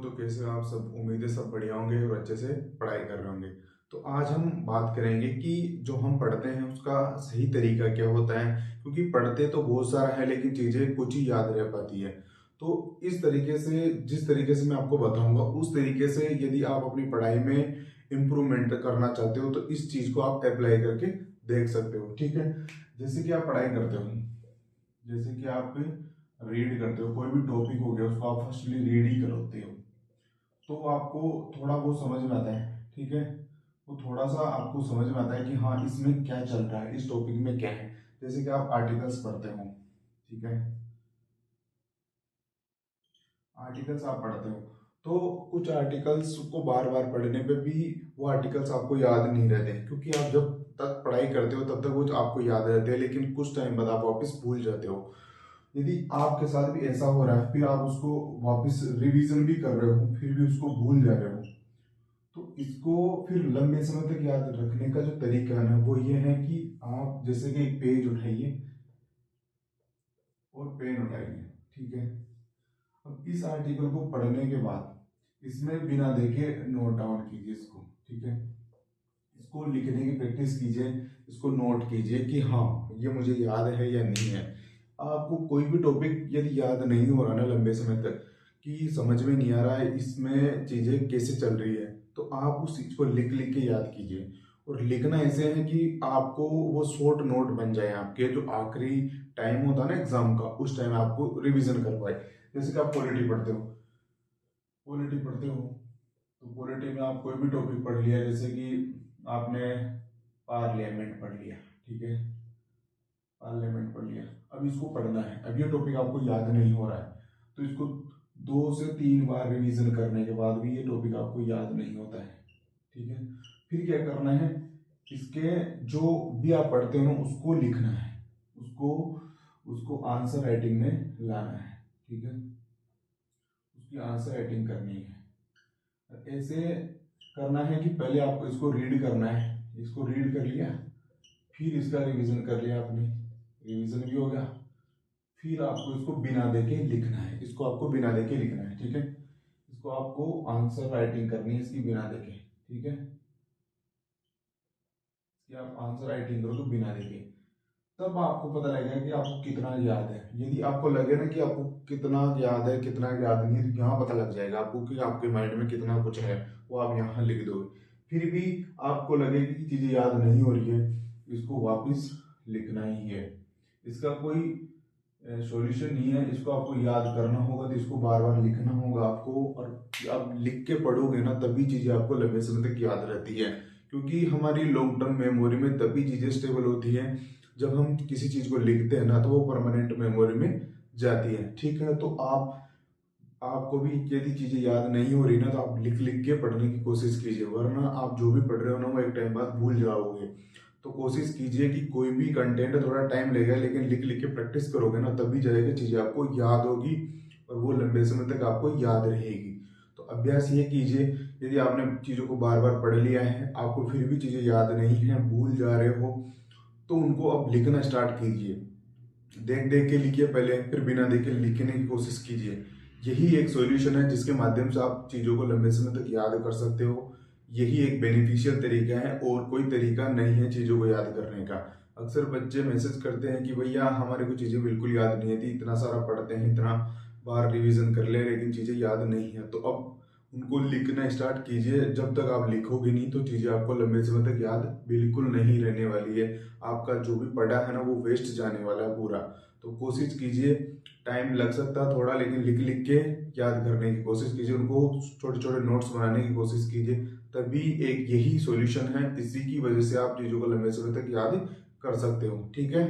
तो कैसे हो आप सब। उम्मीद है सब बढ़िया होंगे और अच्छे से पढ़ाई कर रहे होंगे। तो आज हम बात करेंगे कि जो हम पढ़ते हैं उसका सही तरीका क्या होता है, क्योंकि पढ़ते तो बहुत सारा है लेकिन चीज़ें कुछ ही याद रह पाती है। तो इस तरीके से जिस तरीके से मैं आपको बताऊंगा उस तरीके से यदि आप अपनी पढ़ाई में इम्प्रूवमेंट करना चाहते हो तो इस चीज़ को आप अप्लाई करके देख सकते हो। ठीक है, जैसे कि आप पढ़ाई करते हो, जैसे कि आप रीड करते हो, कोई भी टॉपिक हो गया उसको आप फर्स्टली रीड ही करते हो तो आपको थोड़ा बहुत समझ में आता है। ठीक है, वो थोड़ा सा आपको समझ में आता है कि हाँ इसमें क्या चल रहा है, इस टॉपिक में क्या है। जैसे कि आप आर्टिकल्स पढ़ते हो, ठीक है, आर्टिकल्स आप पढ़ते हो तो कुछ आर्टिकल्स को बार बार पढ़ने पे भी वो आर्टिकल्स आपको याद नहीं रहते, क्योंकि आप जब तक पढ़ाई करते हो तब तक वो आपको याद रहते हैं लेकिन कुछ टाइम बाद आप वापस भूल जाते हो। यदि आपके साथ भी ऐसा हो रहा है फिर आप उसको वापस रिवीजन भी कर रहे हो फिर भी उसको भूल जा रहे हो, तो इसको फिर लंबे समय तक याद रखने का जो तरीका है ना वो ये है कि आप जैसे कि एक पेज उठाइए और पेन उठाइए। ठीक है, अब इस आर्टिकल को पढ़ने के बाद इसमें बिना देखे नोट डाउन कीजिए इसको। ठीक है, इसको लिखने की प्रैक्टिस कीजिए, इसको नोट कीजिए कि हाँ ये मुझे याद है या नहीं है। आपको कोई भी टॉपिक यदि याद नहीं हो रहा ना लंबे समय तक, कि समझ में नहीं आ रहा है इसमें चीज़ें कैसे चल रही है, तो आप उस चीज़ को लिख लिख के याद कीजिए। और लिखना ऐसे है कि आपको वो शॉर्ट नोट बन जाए, आपके जो आखिरी टाइम होता है ना एग्जाम का उस टाइम आपको रिवीजन कर पाए। जैसे कि आप पॉलिटी पढ़ते हो, पॉलिटी पढ़ते हो तो पॉलिटी में आप कोई भी टॉपिक पढ़ लिया, जैसे कि आपने पार्लियामेंट पढ़ लिया। ठीक है, पार्लियामेंट पढ़ लिया, अब इसको पढ़ना है, अब ये टॉपिक आपको याद नहीं हो रहा है तो इसको 2 से 3 बार रिवीजन करने के बाद भी ये टॉपिक आपको याद नहीं होता है। ठीक है, फिर क्या करना है, इसके जो भी आप पढ़ते हो ना उसको लिखना है, उसको उसको आंसर राइटिंग में लाना है। ठीक है, उसकी आंसर राइटिंग करनी है। ऐसे करना है कि पहले आपको इसको रीड करना है, इसको रीड कर लिया, फिर इसका रिवीजन कर लिया आपने, रिवीजन भी हो गया, फिर आपको इसको बिना देके लिखना है, इसको आपको बिना देके लिखना है। ठीक है, इसको आपको आंसर राइटिंग करनी है इसकी बिना देके। ठीक है, कि आप आंसर राइटिंग करो तो बिना देके, तब आपको पता लगेगा कि आपको कितना याद है। यदि आपको लगे ना कि आपको कितना याद है कितना याद नहीं है तो यहाँ पता लग जाएगा आपको कि आपके माइंड में कितना कुछ है, वो आप यहाँ लिख दोगे। फिर भी आपको लगेगी कि चीज़ें याद नहीं हो रही है, इसको वापस लिखना ही है। इसका कोई सॉल्यूशन नहीं है, इसको आपको याद करना होगा तो इसको बार बार लिखना होगा आपको, और आप लिख के पढ़ोगे ना तभी चीज़ें आपको लंबे समय तक याद रहती है। क्योंकि हमारी लॉन्ग टर्म मेमोरी में तभी चीज़ें स्टेबल होती हैं जब हम किसी चीज़ को लिखते हैं ना तो वो परमानेंट मेमोरी में जाती है। ठीक है, तो आपको भी यदि चीज़ें याद नहीं हो रही ना तो आप लिख लिख के पढ़ने की कोशिश कीजिए, वरना आप जो भी पढ़ रहे हो ना वो एक टाइम बाद भूल जाओगे। तो कोशिश कीजिए कि कोई भी कंटेंट थोड़ा टाइम लेगा लेकिन लिख लिख के प्रैक्टिस करोगे ना तभी जाएगी चीज़ें आपको याद होगी और वो लंबे समय तक आपको याद रहेगी। तो अभ्यास ये कीजिए, यदि आपने चीज़ों को बार बार पढ़ लिया है आपको फिर भी चीज़ें याद नहीं है, भूल जा रहे हो, तो उनको अब लिखना स्टार्ट कीजिए। देख देख के लिखिए पहले, फिर बिना देखे लिखने की कोशिश कीजिए। यही एक सॉल्यूशन है जिसके माध्यम से आप चीज़ों को लंबे समय तक याद कर सकते हो। यही एक बेनिफिशियल तरीका है और कोई तरीका नहीं है चीज़ों को याद करने का। अक्सर बच्चे मैसेज करते हैं कि भैया हमारे को चीज़ें बिल्कुल याद नहीं आती, इतना सारा पढ़ते हैं, इतना बार रिवीजन कर ले लेकिन चीज़ें याद नहीं है। तो अब उनको लिखना स्टार्ट कीजिए, जब तक आप लिखोगे नहीं तो चीज़ें आपको लंबे समय तक याद बिल्कुल नहीं रहने वाली है। आपका जो भी पढ़ा है ना वो वेस्ट जाने वाला है पूरा। तो कोशिश कीजिए, टाइम लग सकता है थोड़ा लेकिन लिख लिख के याद करने की कोशिश कीजिए, उनको छोटे छोटे नोट्स बनाने की कोशिश कीजिए। तभी एक यही सॉल्यूशन है, इसी की वजह से आप चीज़ों को लंबे समय तक याद कर सकते हो। ठीक है।